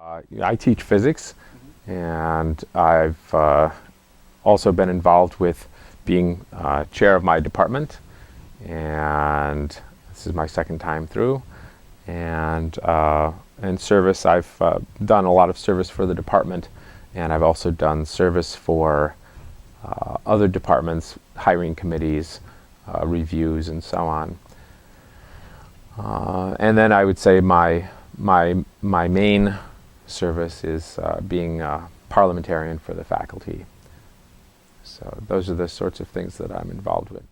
I teach physics, and I've also been involved with being chair of my department, and this is my second time through. And in service, I've done a lot of service for the department, and I've also done service for other departments, hiring committees, reviews, and so on. And then I would say my main service is being a parliamentarian for the faculty. So those are the sorts of things that I'm involved with.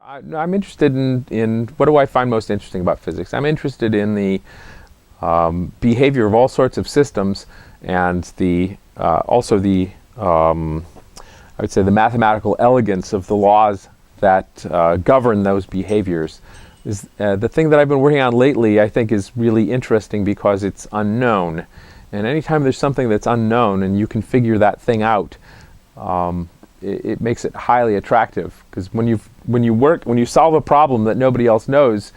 I'm interested in what do I find most interesting about physics? I'm interested in the behavior of all sorts of systems, and also the I would say the mathematical elegance of the laws that govern those behaviors. The thing that I've been working on lately, I think, is really interesting because it's unknown. And anytime there's something that's unknown and you can figure that thing out, it makes it highly attractive. Because when you solve a problem that nobody else knows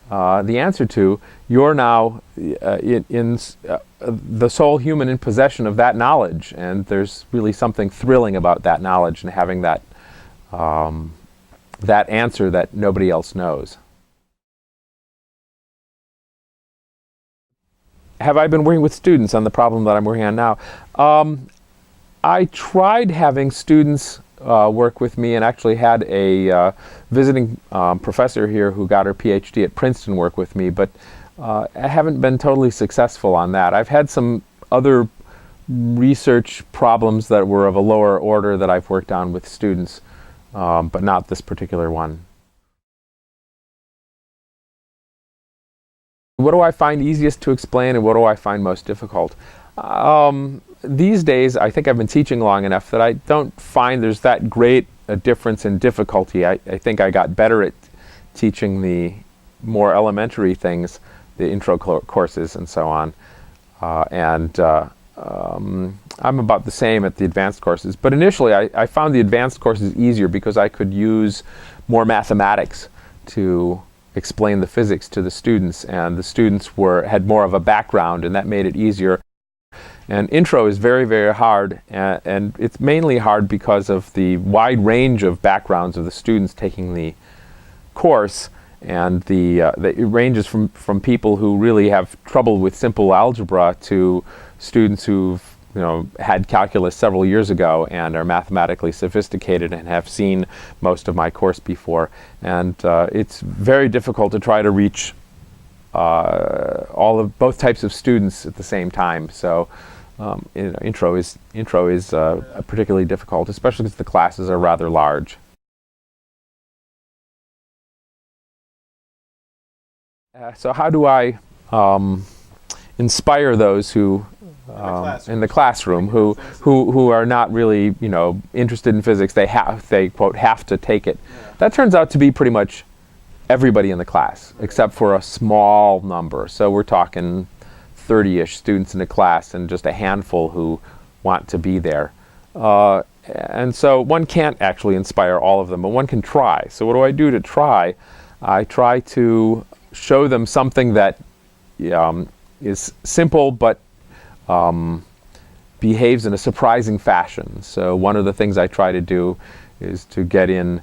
the answer to, you're now in the sole human in possession of that knowledge. And there's really something thrilling about that knowledge and having that that answer that nobody else knows. Have I been working with students on the problem that I'm working on now? I tried having students work with me, and actually had a visiting professor here who got her PhD at Princeton work with me, but I haven't been totally successful on that. I've had some other research problems that were of a lower order that I've worked on with students, but not this particular one. What do I find easiest to explain, and what do I find most difficult? These days, I think I've been teaching long enough that I don't find there's that great a difference in difficulty. I think I got better at teaching the more elementary things, the intro courses and so on. I'm about the same at the advanced courses. But initially, I found the advanced courses easier because I could use more mathematics to explain the physics to the students, and the students had more of a background, and that made it easier. And intro is very, very hard, and it's mainly hard because of the wide range of backgrounds of the students taking the course, and it ranges from people who really have trouble with simple algebra to students who've had calculus several years ago and are mathematically sophisticated and have seen most of my course before. And it's very difficult to try to reach both types of students at the same time. So intro is particularly difficult, especially because the classes are rather large. So how do I inspire those who in the classroom who are not really interested in physics? They quote have to take it. Yeah. That turns out to be pretty much everybody in the class, except for a small number. So we're talking 30-ish students in a class, and just a handful who want to be there. And so one can't actually inspire all of them, but one can try. So what do I do to try? I try to show them something that is simple but behaves in a surprising fashion. So one of the things I try to do is to get in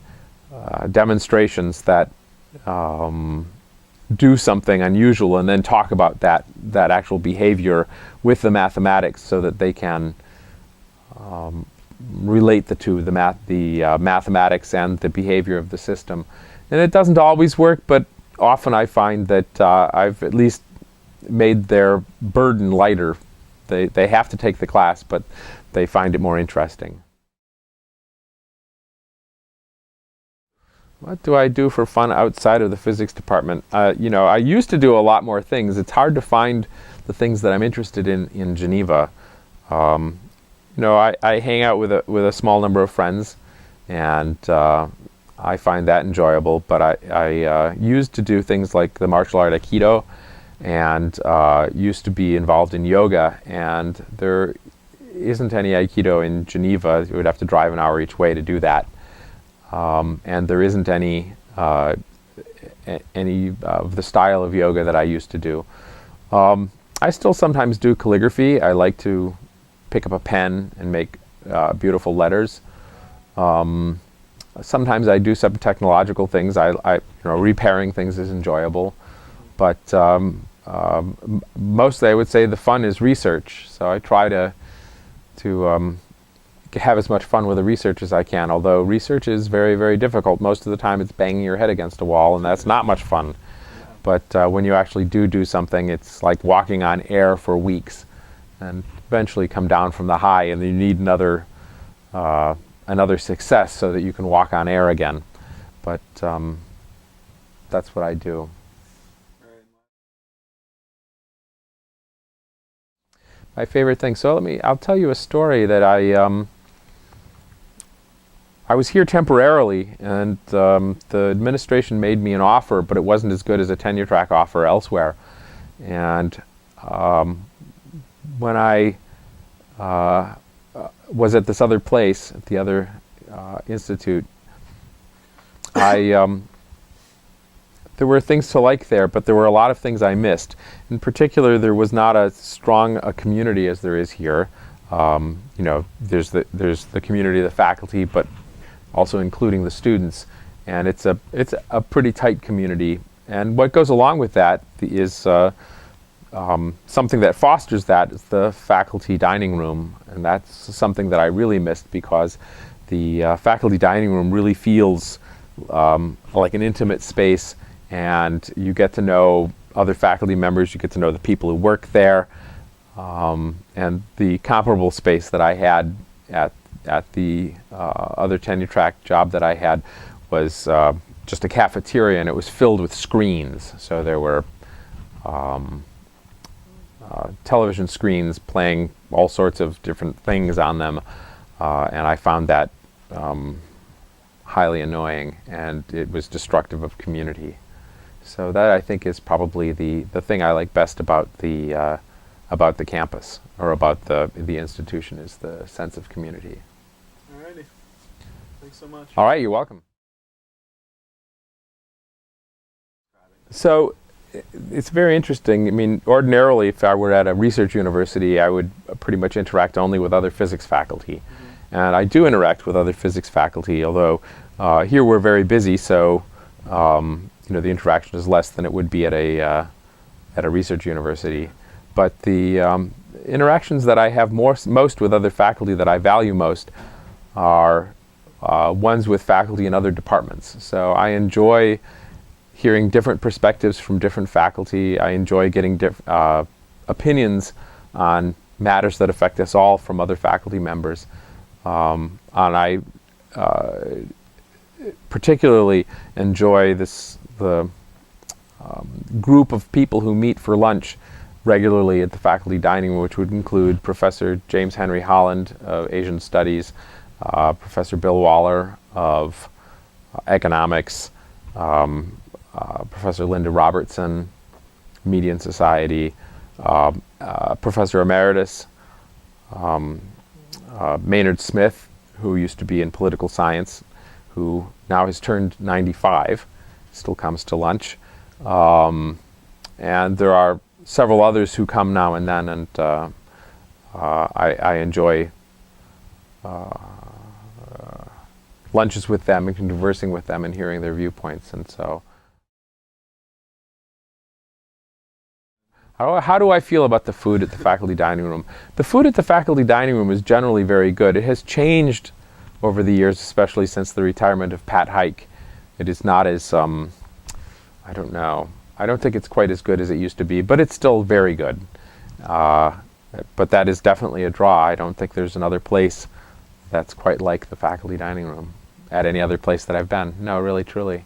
demonstrations that do something unusual, and then talk about that actual behavior with the mathematics, so that they can relate the two, the mathematics and the behavior of the system. And it doesn't always work, but often I find that I've at least made their burden lighter. They have to take the class, but they find it more interesting. What do I do for fun outside of the physics department? I used to do a lot more things. It's hard to find the things that I'm interested in Geneva. I hang out with a small number of friends, and I find that enjoyable. But I used to do things like the martial art Aikido, and used to be involved in yoga, and there isn't any Aikido in Geneva. You would have to drive an hour each way to do that. And there isn't any any of the style of yoga that I used to do. I still sometimes do calligraphy. I like to pick up a pen and make beautiful letters. Sometimes I do some technological things. Repairing things is enjoyable, but mostly I would say the fun is research. So I try to have as much fun with the research as I can, although research is very, very difficult. Most of the time it's banging your head against a wall, and that's not much fun. But when you actually do something, it's like walking on air for weeks and eventually come down from the high, and you need another success so that you can walk on air again. But that's what I do. My favorite thing. So I'll tell you a story that I was here temporarily, and the administration made me an offer, but it wasn't as good as a tenure track offer elsewhere. And when I was at this other place, at the other institute, there were things to like there, but there were a lot of things I missed. In particular, there was not as strong a community as there is here. There's the community of the faculty, but also including the students, and it's a pretty tight community. And what goes along with that is something that fosters that is the faculty dining room, and that's something that I really missed, because the faculty dining room really feels like an intimate space, and you get to know other faculty members, you get to know the people who work there, and the comparable space that I had at the other tenure track job that I had was just a cafeteria, and it was filled with screens. So there were television screens playing all sorts of different things on them, and I found that highly annoying, and it was destructive of community. So that, I think, is probably the thing I like best about the campus, or about the institution, is the sense of community. Alrighty. Thanks so much. All right, you're welcome. So it's very interesting. I mean, ordinarily, if I were at a research university, I would pretty much interact only with other physics faculty. Mm-hmm. And I do interact with other physics faculty, although here we're very busy, so the interaction is less than it would be at a research university. But the interactions that I have most with other faculty that I value most are ones with faculty in other departments. So I enjoy hearing different perspectives from different faculty. I enjoy getting opinions on matters that affect us all from other faculty members. And I particularly enjoy the group of people who meet for lunch regularly at the faculty dining room, which would include Professor James Henry Holland of Asian Studies, Professor Bill Waller of Economics, Professor Linda Robertson, Median Society, Professor Emeritus Maynard Smith, who used to be in political science, who now has turned 95, still comes to lunch. And there are several others who come now and then, and I enjoy lunches with them and conversing with them and hearing their viewpoints. And so, how do I feel about the food at the faculty dining room? The food at the faculty dining room is generally very good. It has changed over the years, especially since the retirement of Pat Hike. It is not as, I don't know, I don't think it's quite as good as it used to be, but it's still very good. But that is definitely a draw. I don't think there's another place that's quite like the faculty dining room at any other place that I've been. No, really, truly.